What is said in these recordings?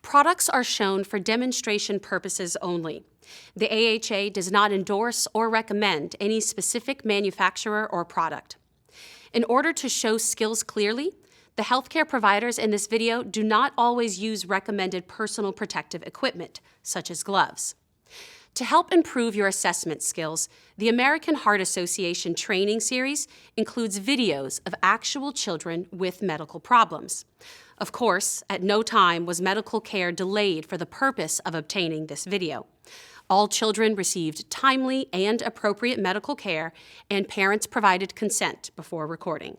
Products are shown for demonstration purposes only. The AHA does not endorse or recommend any specific manufacturer or product. In order to show skills clearly, the healthcare providers in this video do not always use recommended personal protective equipment, such as gloves. To help improve your assessment skills, the American Heart Association training series includes videos of actual children with medical problems. Of course, at no time was medical care delayed for the purpose of obtaining this video. All children received timely and appropriate medical care, and parents provided consent before recording.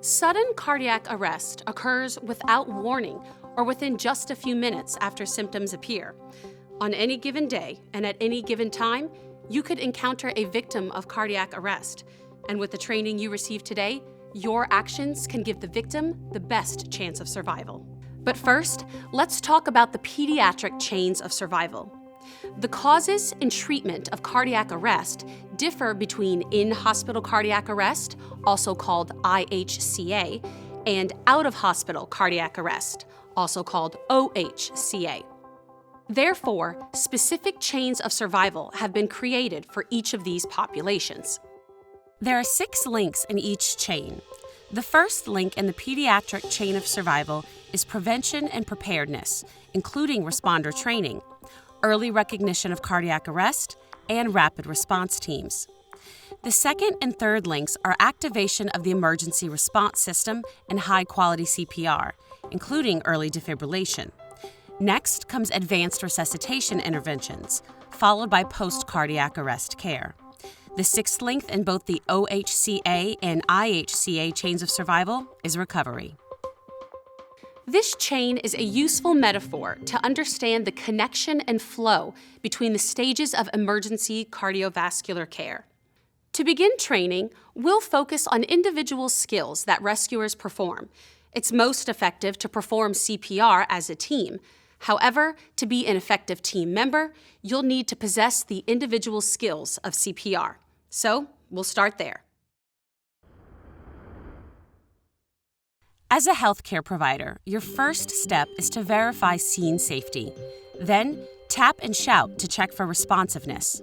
Sudden cardiac arrest occurs without warning or within just a few minutes after symptoms appear. On any given day and at any given time, you could encounter a victim of cardiac arrest. And with the training you received today, your actions can give the victim the best chance of survival. But first, let's talk about the pediatric chains of survival. The causes and treatment of cardiac arrest differ between in-hospital cardiac arrest, also called IHCA, and out-of-hospital cardiac arrest, also called OHCA. Therefore, specific chains of survival have been created for each of these populations. There are 6 links in each chain. The first link in the pediatric chain of survival is prevention and preparedness, including responder training, early recognition of cardiac arrest, and rapid response teams. The second and third links are activation of the emergency response system and high-quality CPR, including early defibrillation. Next comes advanced resuscitation interventions, followed by post-cardiac arrest care. The 6th link in both the OHCA and IHCA chains of survival is recovery. This chain is a useful metaphor to understand the connection and flow between the stages of emergency cardiovascular care. To begin training, we'll focus on individual skills that rescuers perform. It's most effective to perform CPR as a team. However, to be an effective team member, you'll need to possess the individual skills of CPR. So, we'll start there. As a healthcare provider, your first step is to verify scene safety. Then, tap and shout to check for responsiveness.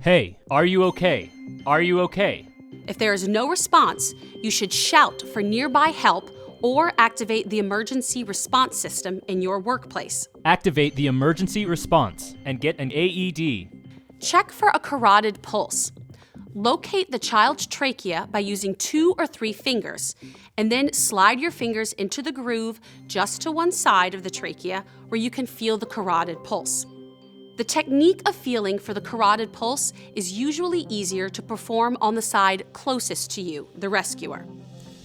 Hey, are you okay? Are you okay? If there is no response, you should shout for nearby help or activate the emergency response system in your workplace. Activate the emergency response and get an AED. Check for a carotid pulse. Locate the child's trachea by using 2 or 3 fingers, and then slide your fingers into the groove just to one side of the trachea where you can feel the carotid pulse. The technique of feeling for the carotid pulse is usually easier to perform on the side closest to you, the rescuer.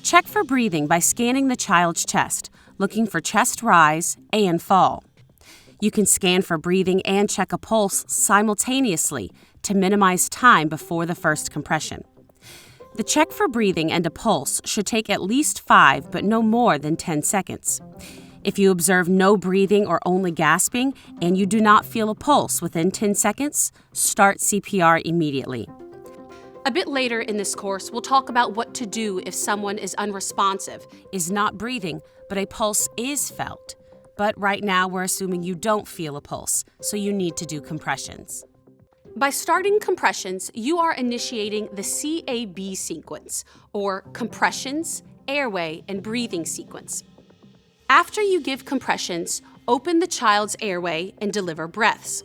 Check for breathing by scanning the child's chest, looking for chest rise and fall. You can scan for breathing and check a pulse simultaneously to minimize time before the first compression. The check for breathing and a pulse should take at least 5 but no more than 10 seconds. If you observe no breathing or only gasping and you do not feel a pulse within 10 seconds, start CPR immediately. A bit later in this course, we'll talk about what to do if someone is unresponsive, is not breathing, but a pulse is felt. But right now, we're assuming you don't feel a pulse, so you need to do compressions. By starting compressions, you are initiating the CAB sequence, or compressions, airway, and breathing sequence. After you give compressions, open the child's airway and deliver breaths.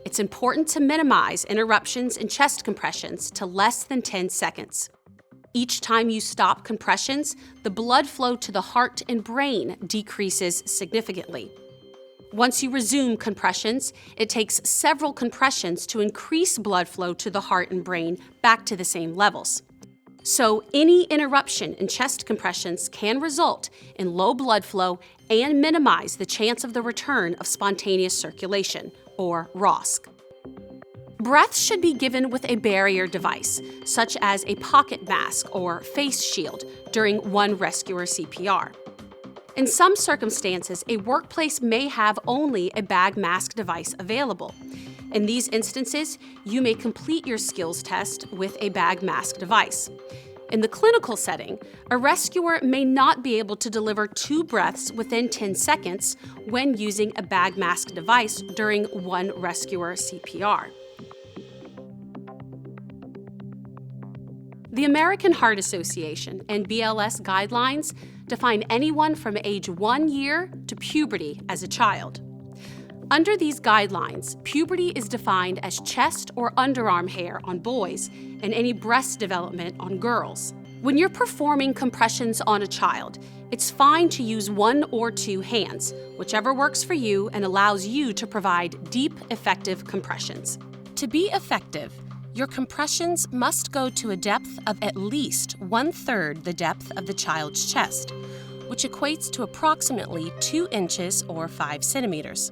It's important to minimize interruptions in chest compressions to less than 10 seconds. Each time you stop compressions, the blood flow to the heart and brain decreases significantly. Once you resume compressions, it takes several compressions to increase blood flow to the heart and brain back to the same levels. So any interruption in chest compressions can result in low blood flow and minimize the chance of the return of spontaneous circulation, or ROSC. Breaths should be given with a barrier device, such as a pocket mask or face shield, during one rescuer CPR. In some circumstances, a workplace may have only a bag mask device available. In these instances, you may complete your skills test with a bag mask device. In the clinical setting, a rescuer may not be able to deliver 2 breaths within 10 seconds when using a bag mask device during one rescuer CPR. The American Heart Association and BLS guidelines define anyone from age 1 year to puberty as a child. Under these guidelines, puberty is defined as chest or underarm hair on boys and any breast development on girls. When you're performing compressions on a child, it's fine to use 1 or 2 hands, whichever works for you and allows you to provide deep, effective compressions. To be effective, your compressions must go to a depth of at least 1/3 the depth of the child's chest, which equates to approximately 2 inches or 5 centimeters,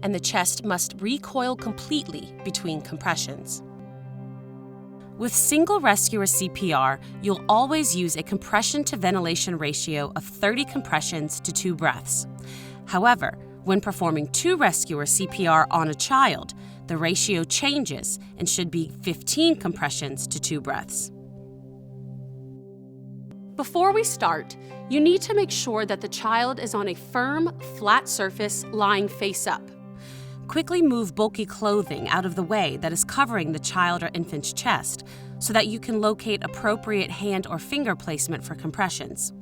and the chest must recoil completely between compressions. With single rescuer CPR, you'll always use a compression to ventilation ratio of 30 compressions to 2 breaths. However, when performing 2 rescuer CPR on a child, the ratio changes and should be 15 compressions to 2 breaths. Before we start, you need to make sure that the child is on a firm, flat surface lying face up. Quickly move bulky clothing out of the way that is covering the child or infant's chest so that you can locate appropriate hand or finger placement for compressions.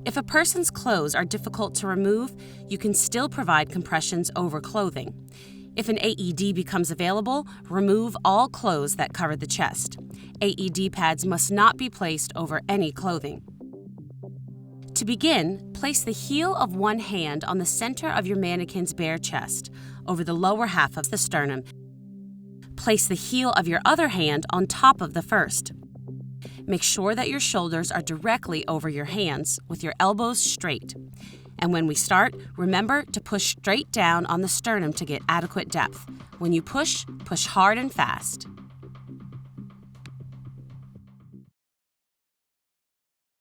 If a person's clothes are difficult to remove, you can still provide compressions over clothing. If an AED becomes available, remove all clothes that cover the chest. AED pads must not be placed over any clothing. To begin, place the heel of one hand on the center of your mannequin's bare chest, over the lower half of the sternum. Place the heel of your other hand on top of the first. Make sure that your shoulders are directly over your hands, with your elbows straight. And when we start, remember to push straight down on the sternum to get adequate depth. When you push, push hard and fast.